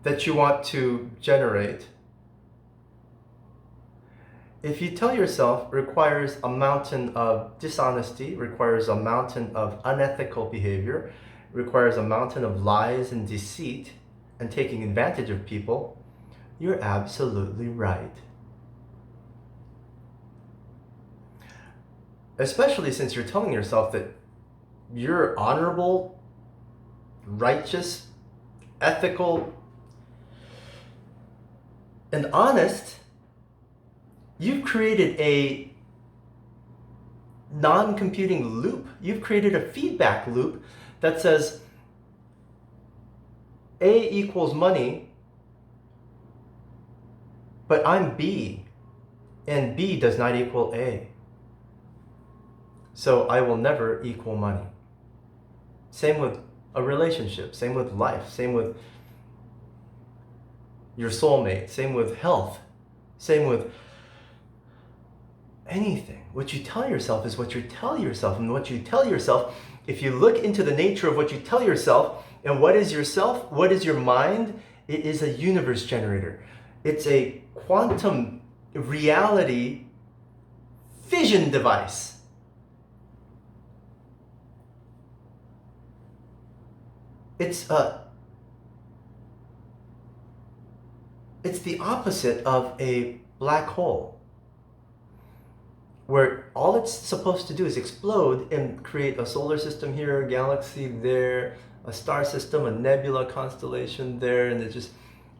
that you want to generate, if you tell yourself requires a mountain of dishonesty, requires a mountain of unethical behavior, requires a mountain of lies and deceit and taking advantage of people, you're absolutely right. Especially since you're telling yourself that you're honorable, righteous, ethical, and honest. You've created a non-computing loop. You've created a feedback loop that says A equals money, but I'm B, and B does not equal A. So I will never equal money. Same with a relationship, same with life, same with your soulmate, same with health, same with anything. What you tell yourself is what you tell yourself. And what you tell yourself, if you look into the nature of what you tell yourself, and what is yourself, what is your mind, it is a universe generator. It's a quantum reality fission device. It's the opposite of a black hole, where all it's supposed to do is explode and create a solar system here, a galaxy there, a star system, a nebula constellation there, and it just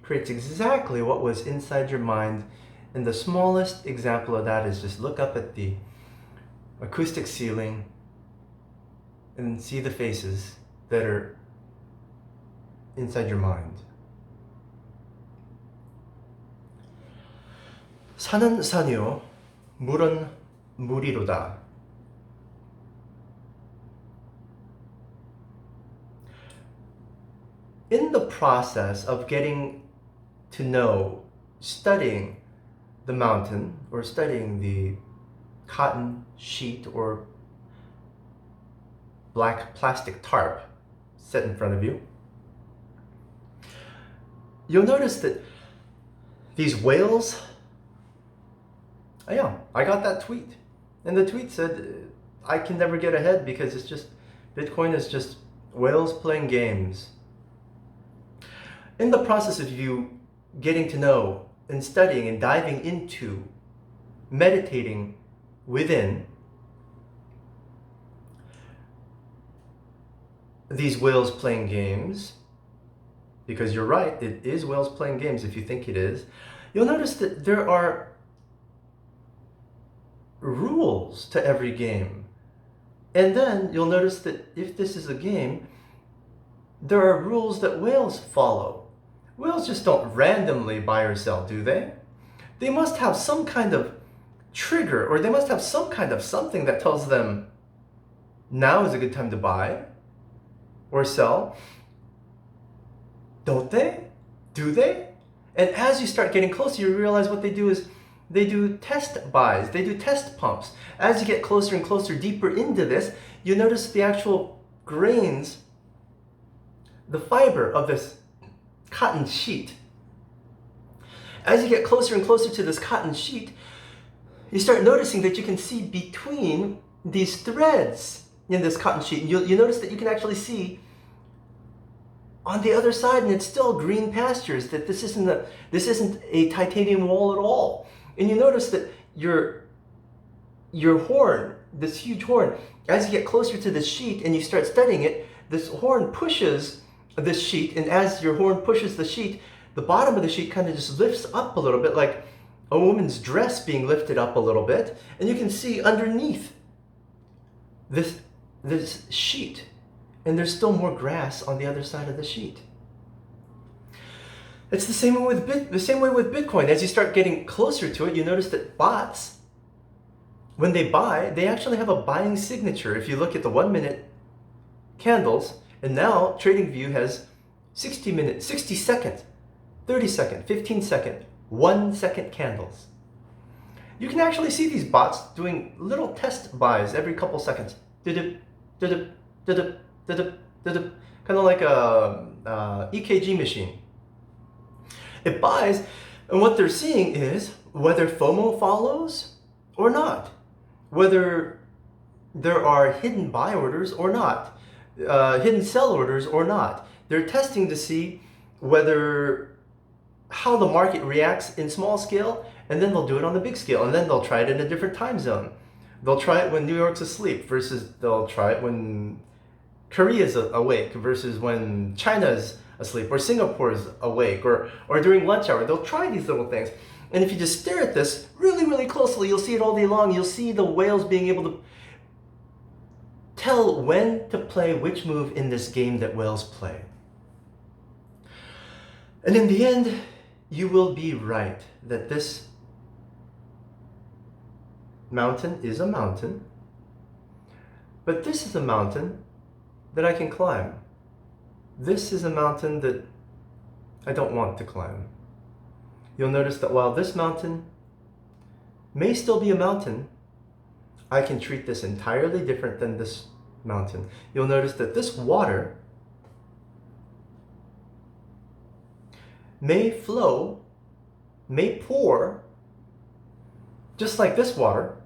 creates exactly what was inside your mind. And the smallest example of that is just look up at the acoustic ceiling and see the faces that are inside your mind. 산은 산이요, 물은 물이로다. In the process of getting to know, studying the mountain, or studying the cotton sheet or black plastic tarp set in front of you, you'll notice that these whales, yeah, I got that tweet. And the tweet said, I can never get ahead because it's just, Bitcoin is just whales playing games. In the process of you getting to know and studying and diving into, meditating within these whales playing games, because you're right, it is whales playing games if you think it is, you'll notice that there are rules to every game. And then you'll notice that if this is a game, there are rules that whales follow. Whales just don't randomly buy or sell, do they? They must have some kind of trigger, or they must have some kind of something that tells them now is a good time to buy or sell. Don't they? Do they? And as you start getting closer, you realize what they do is they do test buys, they do test pumps. As you get closer and closer, deeper into this, you notice the actual grains, the fiber of this cotton sheet. As you get closer and closer to this cotton sheet, you start noticing that you can see between these threads in this cotton sheet. You notice that you can actually see on the other side, and it's still green pastures, that this isn't a titanium wall at all. And you notice that your horn, this huge horn, as you get closer to this sheet and you start studying it, this horn pushes this sheet, and as your horn pushes the sheet, the bottom of the sheet kind of just lifts up a little bit, like a woman's dress being lifted up a little bit, and you can see underneath this sheet, and there's still more grass on the other side of the sheet. It's the same way with Bitcoin. As you start getting closer to it, you notice that bots, when they buy, they actually have a buying signature. If you look at the 1 minute candles, and now TradingView has 60 minute, 60 second, 30 second, 15 second, 1 second candles. You can actually see these bots doing little test buys every couple seconds. Kind of like a EKG machine. It buys, and what they're seeing is whether FOMO follows or not, whether there are hidden buy orders or not, hidden sell orders or not. They're testing to see whether how the market reacts in small scale, and then they'll do it on the big scale, and then they'll try it in a different time zone. They'll try it when New York's asleep versus they'll try it when Korea's awake versus when China's asleep or Singapore's awake or during lunch hour. They'll try these little things. And if you just stare at this really, really closely, you'll see it all day long. You'll see the whales being able to tell when to play which move in this game that whales play. And in the end, you will be right that this mountain is a mountain, but this is a mountain that I can climb. This is a mountain that I don't want to climb. You'll notice that while this mountain may still be a mountain, I can treat this entirely different than this mountain. You'll notice that this water may flow, may pour, just like this water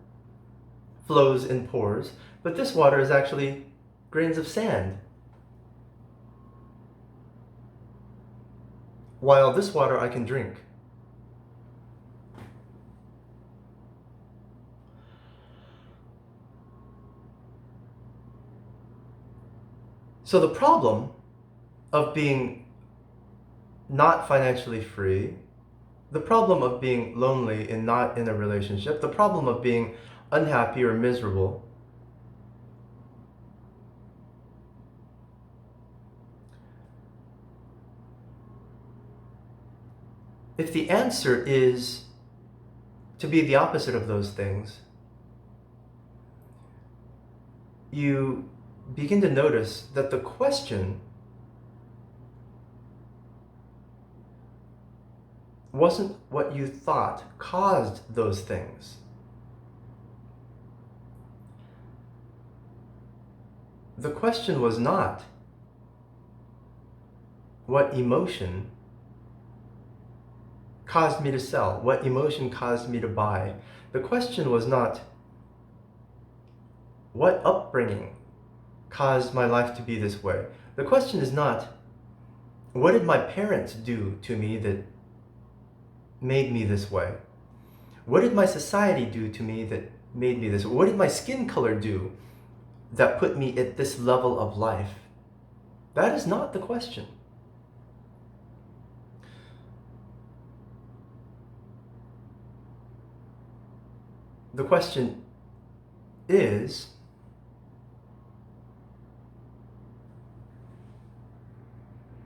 flows and pours, but this water is actually grains of sand. While this water I can drink. So the problem of being not financially free, the problem of being lonely and not in a relationship, the problem of being unhappy or miserable, if the answer is to be the opposite of those things, you begin to notice that the question wasn't what you thought caused those things. The question was not what emotion caused me to sell, what emotion caused me to buy. The question was not what upbringing caused my life to be this way. The question is not what did my parents do to me that made me this way? What did my society do to me that made me this way? What did my skin color do that put me at this level of life? That is not the question. The question is,